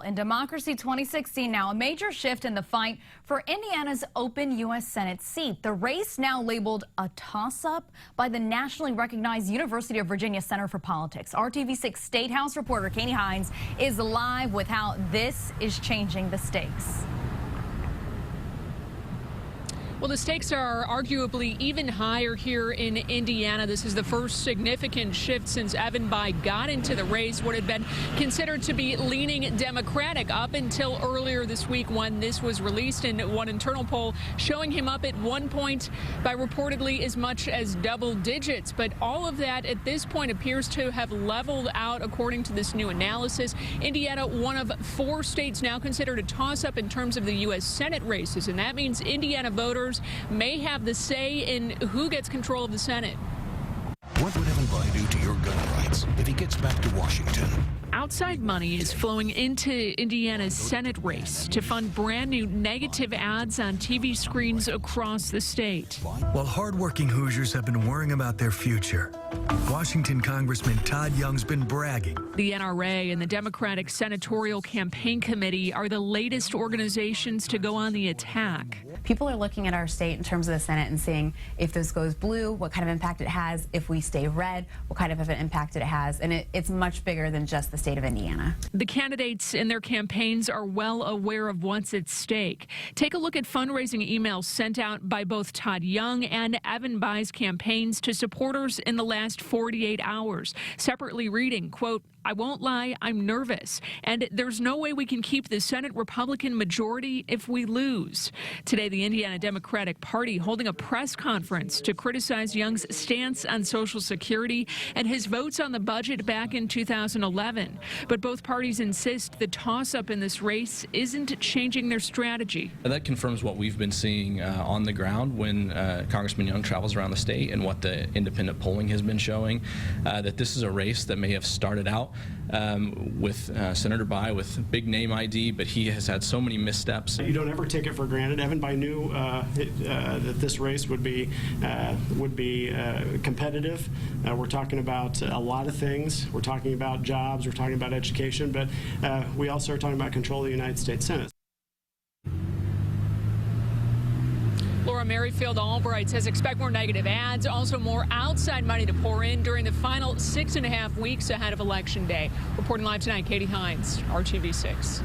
In Democracy 2016 now, a major shift in the fight for Indiana's open U.S. Senate seat. The race now labeled a toss-up by the nationally recognized University of Virginia Center for Politics. RTV6 State House reporter Katie Hines is live with how this is changing the stakes. Well, the stakes are arguably even higher here in Indiana. This is the first significant shift since Evan Bayh got into the race, what had been considered to be leaning Democratic up until earlier this week when this was released in one internal poll showing him up at one point by reportedly as much as double digits. But all of that at this point appears to have leveled out according to this new analysis. Indiana, one of 4 states now considered a toss-up in terms of the U.S. Senate races, and that means Indiana voters may have the say in who gets control of the Senate. What would Evan Bayh do to your gun rights if he gets back to Washington? Outside money is flowing into Indiana's Senate race to fund brand new negative ads on TV screens across the state. While hardworking Hoosiers have been worrying about their future, Washington Congressman Todd Young's been bragging. The NRA and the Democratic Senatorial Campaign Committee are the latest organizations to go on the attack. People are looking at our state in terms of the Senate and seeing if this goes blue, what kind of impact it has. If we stay red, what kind of an impact it has. And it's much bigger than just the state of Indiana. The candidates in their campaigns are well aware of what's at stake. Take a look at fundraising emails sent out by both Todd Young and Evan Bayh's campaigns to supporters in the last 48 hours. Separately reading, quote, "I won't lie, I'm nervous, and there's no way we can keep the Senate Republican majority if we lose." Today, the Indiana Democratic Party holding a press conference to criticize Young's stance on Social Security and his votes on the budget back in 2011. But both parties insist the toss-up in this race isn't changing their strategy. That confirms what we've been seeing on the ground when Congressman Young travels around the state and what the independent polling has been showing, that this is a race that may have started out with Senator Bayh with big name ID, but he has had so many missteps. You don't ever take it for granted. Evan Bayh knew that this race would be competitive. We're talking about a lot of things. We're talking about jobs. We're talking about education, but we also are talking about control of the United States Senate. Laura Merrifield Albright says expect more negative ads, also more outside money to pour in during the final 6.5 weeks ahead of Election Day. Reporting live tonight, Katie Hines, RTV6.